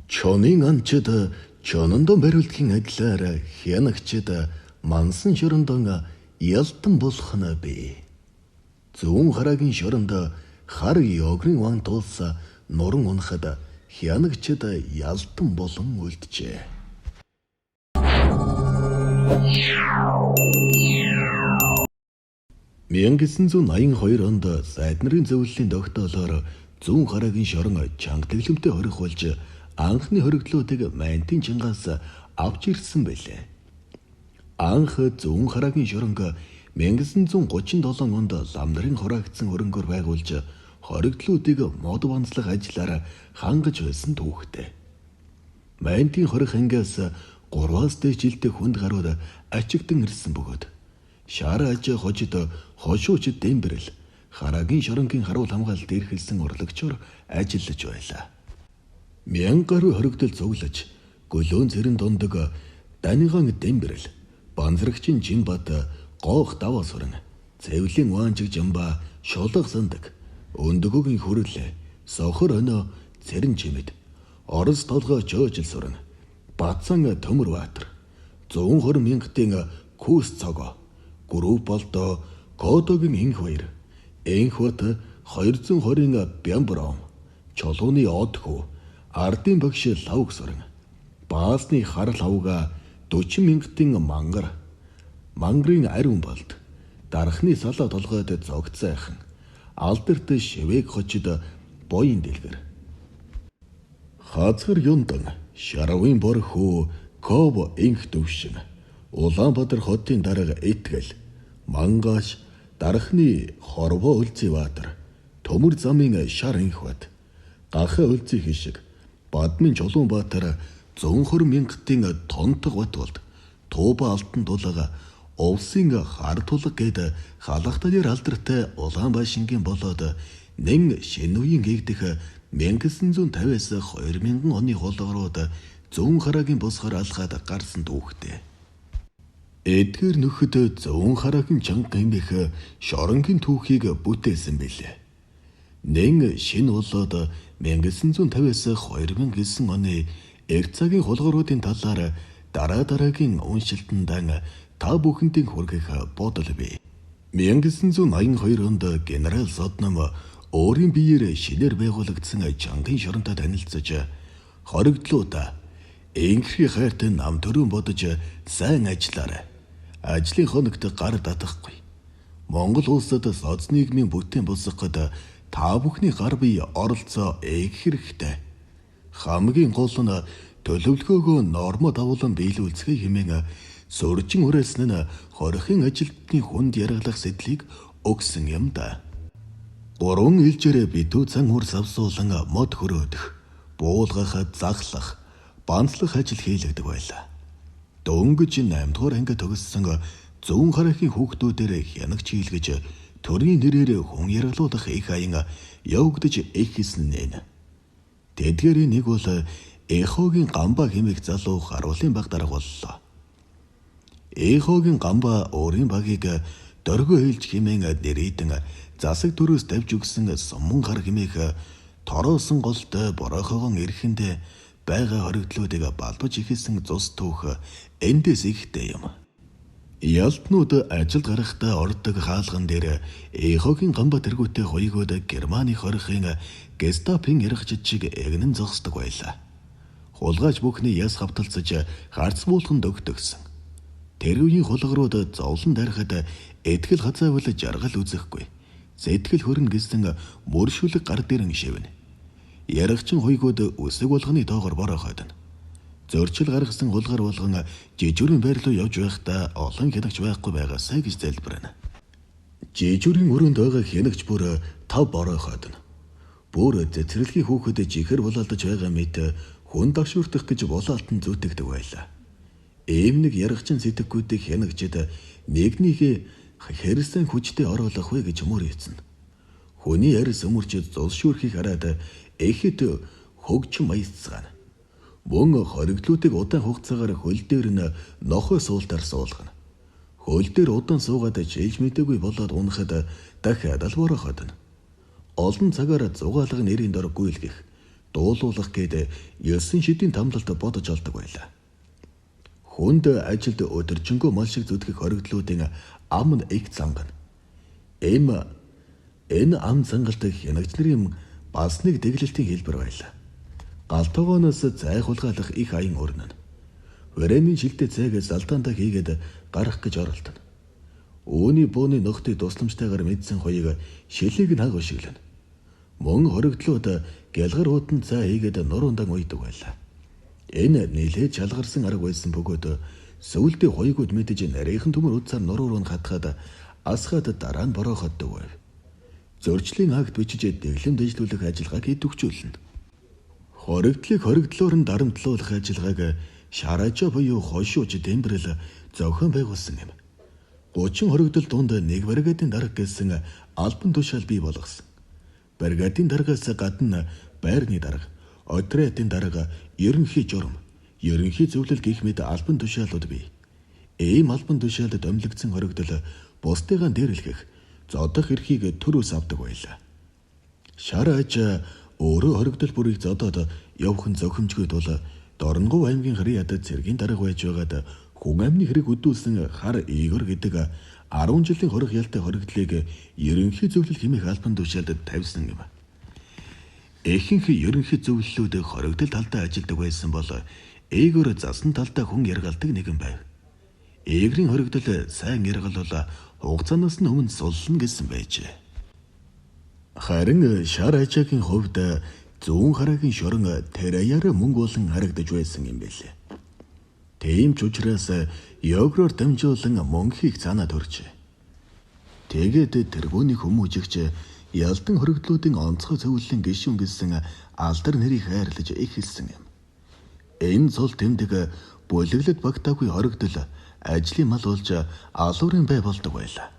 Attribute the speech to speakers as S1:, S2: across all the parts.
S1: Чонын анчид чонондон бариултгийн адилаар хянагчид мансан шорондон ялтан болох нь бий. Зүүн харагийн шоронд хар ёгрын ван тулс нуран унахад хянагчид ялтан болон үлджээ. 1982 онд сайд нарын зөвлөлийн тогтоолоор зүүн харагийн шорон чанга тэглэмтэй хорих болж анхны хоригдлуудыг Мантин чангаас авч ирсэн байлээ. Анх зүүн харагийн шоронг 1937 онд лам нарын хураагдсан хөрөнгөөр байгуулж хоригдлуудыг мод банцлах ажиллаар хангаж байсан түүхтэй. Мантин хорих ангиас 3-аас дээш жилдээ хүнд гарууд ачигдан ирсэн бөгөөд шаараж хожид хошуучд дэмбэрэл харагийн шоронгийн харуул хамгаалалт эрхэлсэн урлагчоор ажиллаж байлаа. 1000 гаруй хоригдол цуглаж гөлөөн цэрэн дундаг даниган дэмбэрэл банзрагчин Жимбат гоох даваа суран цэвлийн ваанчиг жамба шулга сандаг өндөгөгийн хүрлээ сохор өнөө цэрэн чимэд орос толгой жоожил суран бацан төмөр баатар 120 мянгатын күүс цогоо групп болдоо кодогийн инх баяр энхват 220-ын бямбром чолооны одхүү ардын багш лавг суран баасны харал авга 40 мянгатын мангарын ариун болд дарахны салаа толгойд зогцайхан алдарт шивэг хочид боён дэлгэр хазгар юндан шаравын бор хүү ков инх төвшин Улаанбаатар хотын дарга итгэл мангаш дарахны хорвоо үлзий баатар төмөр замын шар инхват гахаа үлзий хишиг бадмын чулуун баатар 120 мянгатын тонтог бат болд тууба алтан тулга овсын хар тулга гээд халахталэр алдартай Улаанбаашингийн болоод нэн шинэ үеийн гээгдэх 1950-аас 2000 оны хулгарууд зүүн харагийн босгоор алхаад гарсан түүхтэй. Эдгээр нөхөд зүүн харагийн чанга хэмээх шоронгийн түүхийг бүтээсэн билээ. Нэн шинэ болоод 1950-аас 2009 оны эрт цагийн хулгаруудын талаар дараагийн уншилтандан та бүхэндээ хүргэх бодол бий. 1982 онд генерал Содном өөрийн биеэр шинээр байгуулагдсан чангын шоронтой танилцж хоригдлуудаа энхри хайртай нам төрөн бодож сайн ажиллаарай. Ажлын хоногт гар татахгүй. Монгол улсад соц нийгмийн бүтээн босгоход та бүхний гар бие оролцоо ээх хэрэгтэй. Хамгийн гол нь төлөвлөгөөгөө нормод агуулan биелүүлцгээ хэмээн сурчин хүрээсэн нь хорихын ажилтны хүнд яргалах сэтлийг өгсөн юм да. 3 илжээр битүү цан хурс авсуулан мод хөрөөдөх, буулгах, заглах, банцлах ажил хийлэгдэг байлаа. Дөнгөж 8 дугаар анги төгссөн зүүн харагийн хүүхдүүдээр хянагч хийлгэж төрийн нэрээр хүн яргалуулах их аян явагдаж эхэлсэн нэ. Тэдгээрийн нэг бол Эхогийн гамба хэмээх залуу харуулын баг дарга боллоо. Эхогийн гамба өөрийн багийг дөргөө хэлж хэмээн нэрийдэн засаг төрөөс тавьж өгсөн суман гар хэмээх тороосон голтой боройхоогон эрхэндээ байгаа хоригдлуудыг балбаж ихэлсэн цус түүх эндээс ихтэй юм. Ялтнууд ажил гарахдаа ордог хаалган дээр Эхогийн гамба тэргүүтээ хуйгууд Германы хорихын гестапын ярахчид шиг эгнэн зогсдог байлаа. Хулгайч бүхний яс хавталцаж харц буулган дөгтөгсөн. Тэр үеийн хулгарууд зовлон дарахад этгэл хазайвал жаргал үзэхгүй. Сэтгэл хөрн гэсэн мөршүлэг гар дээрэн шивнэ. Ярагчин хуйгууд үсэг болгоны доогоор борохойдно. Зөрчил гаргасан хулгар болгон жижүүрийн байр руу явж байхдаа олон хянагч байхгүй байгаасай гэж залбирна. Жижүүрийн өрөөнд байгаа хянагч бүр 5 борохойдно. Бүр цэцэрлэгийн хүүхэд жихэр бололдож байгаа мэт хүн давшуурдах гэж болоалтан зүтгэдэг байлаа. Ийм нэг ярагчин сэтгэхүйдийг хянагчид нэгнийхээ хэрсэн хүчтэй оруулах вэ гэж мөрөөцөн. Хүний арьс өмөрчөд зулш шүүрхийг хараад эхэд хөгж маягцгаана. Мөн хоригдлуудыг удаан хугацаагаар хөл дээр нь нохой суултаар суулгана. Хөл дээр удаан суугаад чийж мэдээгүй болоод унахад дахиад албороход нь. Олон цагаар зугаалга нэрийн дор гүйлгэх, дуулуулах гээд 9 шидийн тамлалд бодож олдог байлаа. Хүнд ажилд өдөржингөө мал шиг зүтгэх хоригдлуудын ам нь их зангана. Энэ ам зангалт хянагч нарын бас нэг дэглэлтийн хэлбэр байлаа. Галтогооноос зай хулгайлах их аян өрнөн. Хүрээний шилдэг зайг залдаандаа хийгээд гарах гэж оролдоно. Үүний бууны нөхдийг тусламжтайгаар мэдсэн хоёыг шилийг нь хаг ушиглана. Мөн хоригдлууд гялгар ууданд зай хийгээд нуруундаа уйдаг байлаа. Энэ нэлээд шалгарсан арга байсан бөгөөд сүүлдээ хоёгууд мэдэж нарийнхан төмөр утсаар нуруу руу хатгаад асгаад дараа нь бороохотдог байв. Зөрчлийн акт бичиж дэглэм дэвшлүүлэх ажиллагааг идэвхжүүлнэ. Хоригдлыг хоригдлоор нь дарамтлуулах ажиллагааг шараажа буюу хошууч тэмдрэл зохион байгуулсан юм. 30 хоригдол дунд нэг бригадын дарга гэсэн албан тушаал бий болгосон. Бригадын даргаас гадна байрны дарга, отрядын дарга, ерөнхий журам, ерөнхий зөвлөл гэх мэт албан тушаалууд бий. Ийм албан тушаалд домлогдсон хоригдол бусдыгаа дээрлэх, зодох эрхийг төрөөс авдаг байлаа. Шараажа өөрөө хоригдол бүрийг зодоод явах нь зохимжгүй тул Дорноговь аймгийн Харьяад цэргийн дарга байж байгаад хүн амны хэрэг өдүүлсэн хар Игор гэдэг 10 жилийн хорих ялтай хоригдлыг ерөнхий зөвлөл хэмээх албан тушаалд тавьсан юм. Ихэнх ерөнхий зөвлөлүүд хоригдол талдаа ажилладаг байсан бол Игор засан талдаа хүн яргалдаг нэгэн байв. Игорийн хоригдол сайн яргалвал хугацаанаас нь өмнө суллана гэсэн байжээ. Харин Шараажагийн хувьд зүүн хараагийн шорон Тэраяар мөнгө болон харагдаж байсан юм байлээ. Тийм ч учраас Йогроор дамжуулан мөнхийг цаанаа төржээ. Тэгээд тэрбүүний хүмүүжигч ялдан хоригдлуудын онцгой зөвлөлийн гишүүн гэсэн алдар нэрийг хайрлаж их хэлсэн юм. Энэ цул тэмдэг бүлэглэд багтаагүй хоригдол ажлын мал болж алуурын бай болдог байлаа.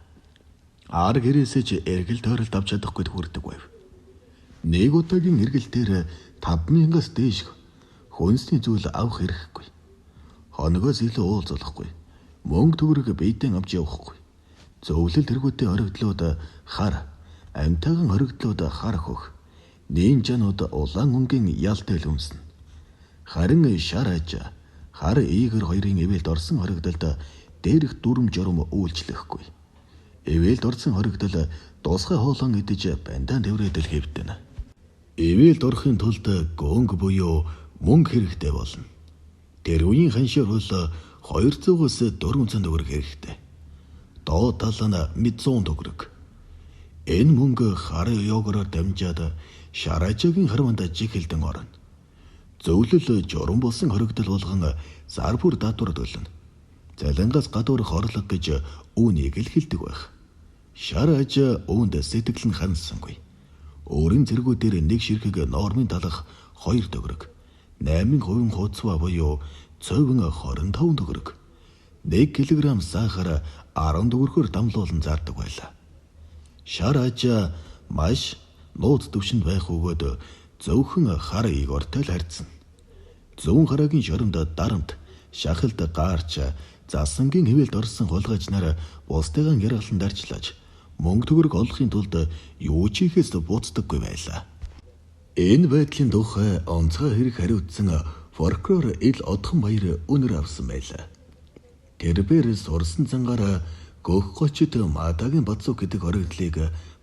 S1: Ар гэрээсээ ч эргэл тойролд авч чадахгүй хүрдэг байв. Нэг удаагийн эргэлтээр 5,000-аас дээш хүнсний зүйл авах хэрэггүй. Хоногоос илүү уулзуулахгүй. Мөнгө төгрөг биедэн авч явахгүй. Зөвлөл тэргүүтээ хоригдлууд хар, амтайган хоригдлууд хар хөх. Нээн жанууд улаан өнгийн ялтай өмснө. Харин Шараажа хар Игор хоёрын ивэлд орсон хоригдолд дээрх дүрм журам үйлчлэхгүй. Ивэлд орсон хоригдол тусгай хоолон идэж бандаан дэврээдэл хэвдэнэ. Ивэлд орохын тулд гонг буюу мөнгө хэрэгтэй болно. Тэр үеийн ханшаар бол 200-аас 400 төгрөг хэрэгтэй. Доод тал нь 100 төгрөг. Энэ мөнгө хар Йогороор дамжаад Шараажагийн харванд жигэлдэн орно. Зөвлөл журам болсон хоригдол болгон зар бүр дадвар төлнө. Залангаас гадуурх орлого гэж үүнийг л хэлдэг байх. Шараажа үүнд сэтгэл нь ханасангүй. Өөрийн зэргүүдээр нэг ширхэг нормын талах 2 төгрөг, 8% хуудасва буюу цовин 25 төгрөг, 1 кг сахар 10 төгрөгөөр дамлуулан зардаг байлаа. Шараажа маш нууц төвшөнд байх өгөөд зөвхөн хар Игортой л харьцсан. Зүүн хараагийн шоронд дарамт, шахалт гаарч, засангийн хэвэлд орсон хулгайч нар бусдыгаа яргалан дарчлаж мөнгө төгрөг олохын тулд юу ч хийхээс буцдаггүй байлаа. Энэ байдлын тухай онцгой хэрэг хариуцсан прокурор Ил Одхон баяр үнэр авсан байлаа. Тэрээр сурсан цангаар гөх гочид Мадагийн Бацуу гэдэг хоригдлыг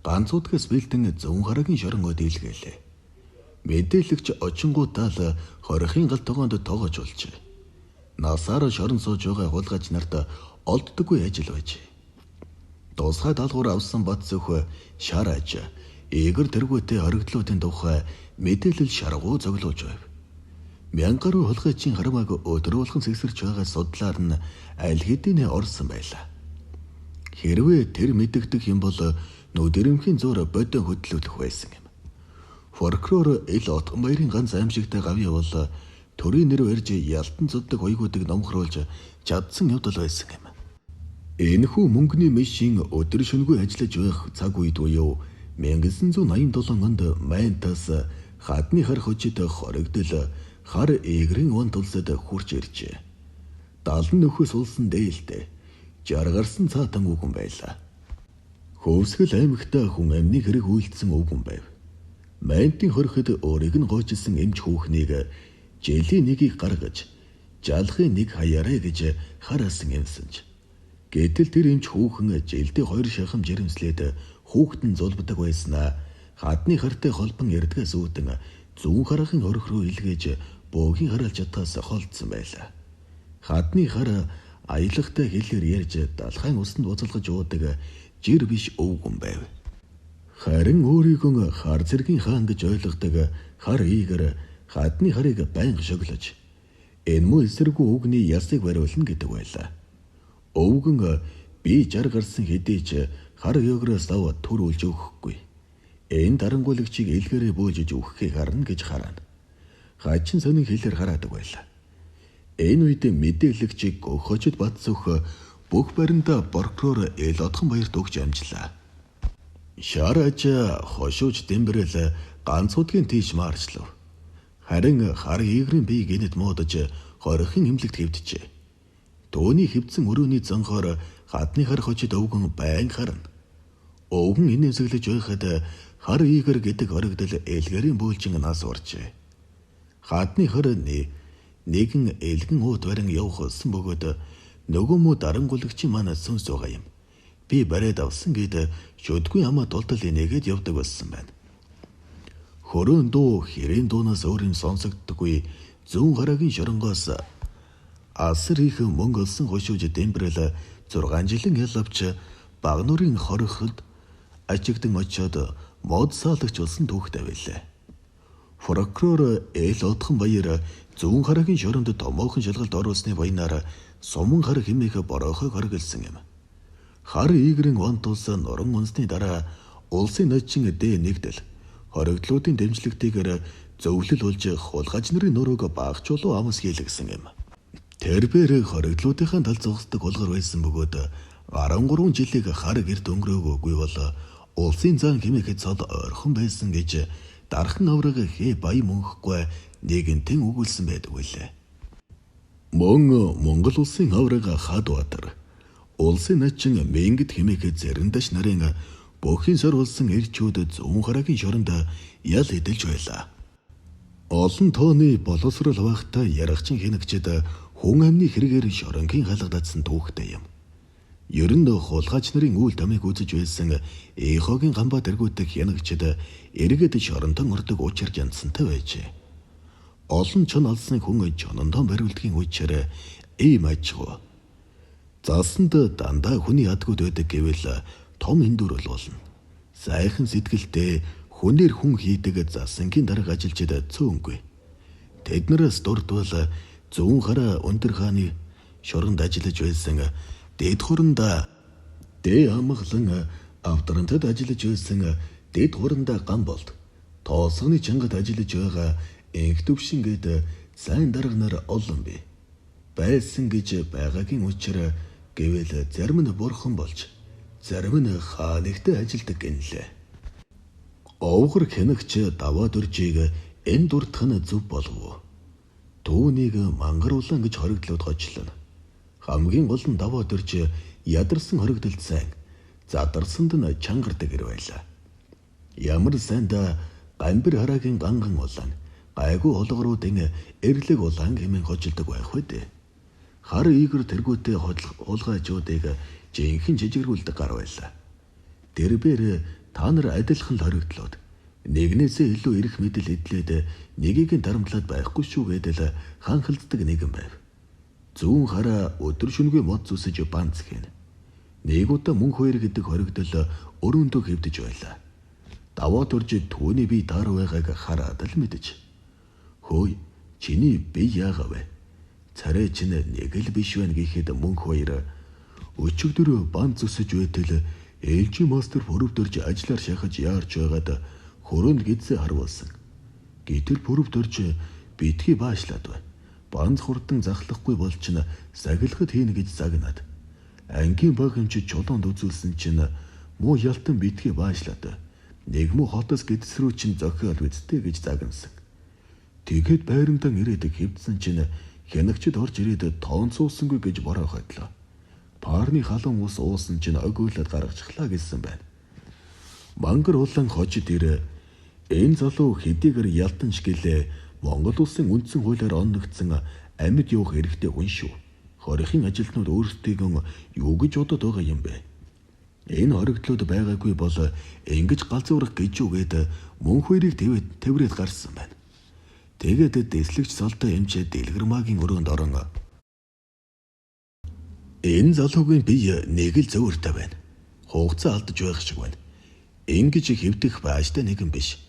S1: ганцуудгаас бэлдэн зүүн хараагийн шоронгоо дийлгэлээ. Мэдээлэгч очингуудаа л хорихын гал тогоонд тоогож болжээ. Насаар шорон сууж байгаа хулгайч нарт олддоггүй ажил байж. Тусгай даалгавар авсан Бацуух Шараажа Игор тэргүүтээ хоригдлуудын тухай мэдээлэл шаргуу зөглөөж байв. 1000 гаруй хулгайчийн хармааг өдөр болгон сэгсэрч байгаа судлаар нь аль хэдийн орсон байлаа. Хэрвээ тэр мэдэгдэх юм бол нүдэрэмхийн зуур бодон хөдлөлөх байсан юм. Прокурор Ил Одхон баярын ганц аимшигтай гавьяа бол төрийн нэр барьж ялтан зоддог хоёгуудыг номхруулж чадсан явдал байсан юм. Энэхүү мөнгөний машин өдөр шөнөгүй ажиллаж байх цаг үед буюу 1987 онд Майнтаас хадны хар хочид хоригдол хар Игорийн ван тулсад хурж иржээ. 70 нөхөс улсан дээлтэй жаргарсан цаатан үгэн байлаа. Хөвсгөл аймагта хүн амны хэрэг үйлдсэн үгэн байв. Майнтын хориход өөрийг нь гоочилсан эмч хүүхнийг жилийн нэгийг гаргаж жалахын нэг хаяарэ гэж хараасан юмсанч. Гэтэл тэр эмч хүүхэн жилдээ 2 шахам жирэмслээд хүүхэд нь зулбдаг байснаа хадны хартай холбон ярдгаас үүдэн зүүн харахын хорих руу илгээж бөөгийн харалж чадхаас холдсон байлаа. Хадны хар аялагтай хэлээр ярьж далхайн усанд буцалгаж уудаг жир биш өвгөн байв. Харин өөрийгөө хар зэргийн хаан гэж ойлгодог хар ийгэр хадны харыг байнга шоглож энэ муу эсэргүү өвгний ясыг бариулна гэдэг байлаа. Өвгөн би 60 гарсан хэдий ч хар ёгроос аваад төрүүлж өгөхгүй. Энэ дарангуулагчийг илгээрээ бөөлж өгөхийг харна гэж хараана. Хачин сонин хэлээр хараадаг байлаа. Энэ үед мэдээлэгчийг хожид Батсөх бүх баримтаа прокурор Элодхон баярт өгч амжлаа. Шараж хошууж дэмбэрэл ганц удгийн тийш марчлав. Харин хар игрийн бие гинэд муудаж хорихын эмнэлэгт хэвджээ. Төөний хэвдсэн өрөөний зонхоор хадны хар хожид өвгөн байн харна. Өвгөн инээмсэглэж байхад хар игэр гэдэг орогдол элгэрийн бөөлжин нас уржээ. Хадны хар нэгэн элгэн ууд барин явуулсан бөгөөд нөгөө муу дарангуулагчийн манаа сүнс байгаа юм. Би бариад авсан гэд шүдгүй хамаа тултал инээгээд явдаг болсон байна. Хөрөн дуу хэрийн дуунаас өөр юм сонсогддоггүй зүүн харагийн шоронгоос асар их мөнгө олсон хошууж дэмбэрэл 6 жилийн ялавч багнуурын хориход ажигдан очиод мод саалагч болсон түүхтэй байлаа. Прокурор Элодхон баяр зүүн харагийн шоронд томоохон шалгалт оруулсны баянаар суман хар хэмээх бороохойг хоригдсан юм. Хар игрийн вантус норон унсны дараа улсын ночин Д1-дэл хоригдлуудын дэмжлэгтэйгээр зөвлөл болж хулгайч нарын нөрөөг багчуулуу амс хийлгсэн юм. Тэрбээр хоригдлуудынхаа тал зогсдог хулгар байсан бөгөөд 13 жилиг хар гэрт өнгөрөөгөөгүй бол улсын зан хэмээх цол ойрхон байсан гэж дархан авраг хээ баян мөнхгүй нэгэнтэн өгүүлсэн байдаг байлаа. Мөн Монгол улсын авраг Хадбаатар улсын начин Мэнгэт хэмээх заримдаш нарын бүхийн сорволсон эрчүүд зүүн харагийн шоронд ял эдэлж байлаа. Олон тооны боловсрол байхдаа ярахчин хинэгчэд хүн амны хэрэгээр шоронгийн халгадсан түүхтэй юм. Ер нь хулгайч нарын үйл тамиг үзэж байсан Эхогийн гамбаа тэргүүтэг хянагчид эргээд шоронтон ордог уучрж янцсантай байжээ. Олон чон алсны хүн чонондоо бариулдгийн үучээр ийм ажгүй. Заасанд дандаа хүний ядгууд байдаг гэвэл том эндүр болно. Сайхан сэтгэлтэй хүнээр хүн хийдэг засангийн дарга ажилчид цөөнгүй. Тэднээс дурдвал зүүн хараа өндөр хааны шоронд ажиллаж байсан дэд хуранда дэ амглан авдрантад ажиллаж байсан дэд хуранда ган болд тоосгоны чангад ажиллаж байгаа инх төвшин гээд сайн дарга нар олон бий. Байсан гэж байгаагийн учир гэвэл зарим нь бурхан болж зарим нь хаанигтай ажилдаг гинлээ. Овгор хянагч даваад уржийг энэ дурдах нь зөв болов. Түүнийг мангаруулан гэж хоригдлууд гочлоо. Хамгийн гол нь даваад урж ядарсан хоригдолд сайн задарсанд нь чангардаг гэр байлаа. Ямар сайнда гамбир хараагийн ганган улаан гайгүй хулгаруудын эрлэг улаан хэмээн хожилдог байх вэ. Хар игэр тэргүүтээ хулгайчуудыг жинхэнэ жижигрүүлдэг гар байлаа. Тэрбээр та нар адилхан л хоригдлууд нэгнээсээ илүү ирэх мэдэл эдлээд нэгийг нь дарамтлаад байхгүй шүү гэдэл ханхалддаг нэгэн байв. Зүүн хараа өдөр шөнөгүй мод зүсэж банц хийн. Нэг удаа мөн хоёр гэдэг хоригдол өрөөндөө хэвдэж байлаа. Даваад урж түүний бие таар байгааг хараад л мэдэж. Хөөе, чиний бие яагаа вэ? Царай чинь нэг л биш байна гэхэд мөн хоёр өчигдөр банц зүсэж байтал ээлжи мастер пөрөвдөрж ажиллаар шахаж яарч байгаад хөрөнд гидсээ харуулсан. Гэтэл пөрөвдөрж битгий баашлаад бай. Банц хурдан захлахгүй бол чинь сахилахад хийнэ гэж загнаад. Ангийн багэмч чулуунд үзүүлсэн чинь муу ялтан битгий баашлаад. Нэг муу хотоос гидс рүү чинь зохиол үсттэй гэж загнасан. Тэгэхэд байрамдан ирээд хэвдсэн чинь хянагчд орж ирээд тоон суусангүй гэж бороходлоо. Парны халуун ус уусан чинь огиулаад гаргачихлаа гэсэн байна. Мангар улаан хожид ирээ Энэ залуу хэдийгээр ялтанч гэлээ Монгол улсын үндсэн хуулиар оногдсон амьд явах эрхтэй хүн шүү. Хорихын ажилтнууд өөрсдийгөө юу гэж бодод байгаа юм бэ? Энэ хоригдлууд байгаагүй бол ингэж галзуурах гэж үгээд мөн хоёрыг тэврээд гарсан байна. Тэгээд дэслэгч солтой эмчээ дэлгэрмаагийн өрөөнд орон энэ залуугийн бие нэг л зөөртэй байна. Хугацаа алдаж байх шиг байна. Ингэж хэвдэх бааштай нэгэн биш.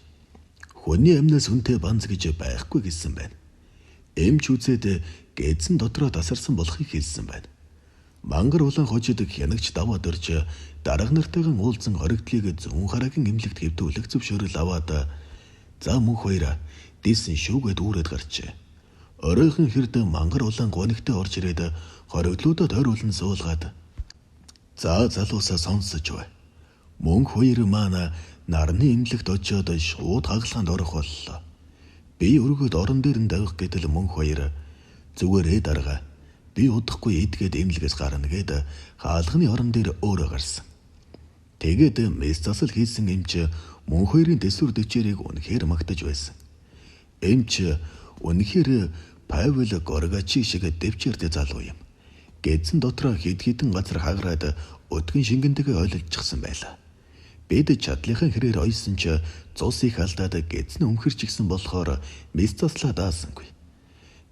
S1: Хүний амнаас үнтэй банз гэж байхгүй гэсэн байна. Эмч үзээд гэдсэн дотроо тасарсан болохыг хэлсэн байна. Мангар улаан хожид хянагч даваад орж дарга нартайгаа уулзсан хоригдлыг зүүн хараагийн эмнэлэгт хэвтүүлэх зөвшөөрөл аваад за мөн хоёр дийсэн шүүгээд үүрээд гарчээ. Оройхон хэрд мангар улаан гонигтой орж ирээд хоригдлуудад тойруулан суулгаад за залуусаа сонсож бай. Мөн хоёр маань нарны эмнэлэгт очиод шууд хагалгаанд орох боллоо. Би өргөд орон дээр нь давих гэтэл мөн хоёр зүгээрээ дарга. Би удахгүй идгээд эмнэлгээс гарна гэд хаалганы орон дээр өөрөө гарсан. Тэгээд мэс засал хийсэн эмч мөн хоёрын дэсвэр дэвчээрийг үнэхээр магтаж байсан. Эмч үнэхээр Павел Горгачи шиг дэвчээртэй залуу юм. Гэдсэн дотроо хэд хэдэн газар хагараад өдгөн шингэнтэйгээ ойлолцчихсан байлаа. Бид чадлынхаа хэрээр ойсон ч цус их алдаад гэдсэн өмхөрч гисэн болохоор мэс заслаа даасангүй.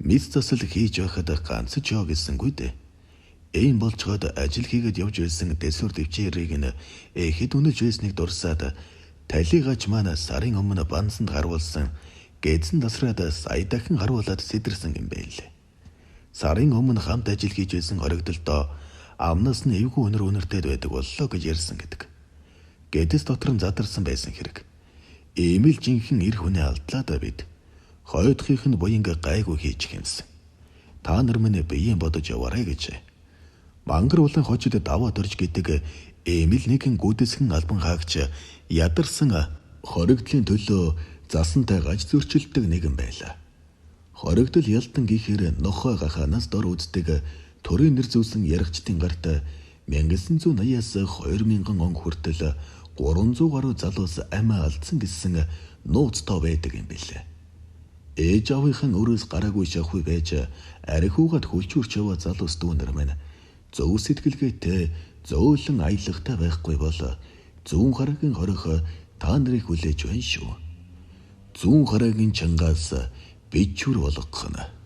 S1: Мэс засал хийж байхад ганц ч яа гэсэнгүй дээ. Ийм болцоход ажил хийгээд явж байсан дэсвэр дэвчээрийг нь хэд үнэж байсныг дурсаад талигач маань сарын өмнө бансанд гаруулсан гэдсэн тасраад сая дахин харуулад сэтэрсэн юм байлээ. Сарын өмнө хамт ажил хийж байсан хоригдолдоо амнаас нь эвгүй өнөртэй байдаг боллоо гэж ярьсан гэдэг. Гэдэс дотор нь задарсан байсан хэрэг. Ийм л жинхэнэ эр хүнээ алдлаа да бид. Хойдохынх нь буянга гайгүй хийж хэмсэн. Та нар минь биеийн бодож яваарай гэж. Мангар улаан хожид даваад орж гэдэг ийм л нэгэн гүдэсгэн албан хаагч ядарсан хоригдлын төлөө засантай гаж зөрчилдөг нэгэн байлаа. Хоригдол ялтан гихээр нохой гаханаас дор үздэг төрийн нэр зүүсэн яригчдын гарт 1980-аас 2000 он хүртэл 300 гаруй залуус амиа алдсан гэсэн нууц тоо байдаг юм билээ. Ээж авийнхын өрөөс гараагүй шахүй байж архиугаад хүлчүүрч яваа залуус дүүнэр мань зөв сэтгэлгээтэй зөөлөн аялагтай байхгүй бол зүүн хараагийн хорих та нарыг хүлээж байна шүү. Зүүн хараагийн чангаас бичвэр болгох нь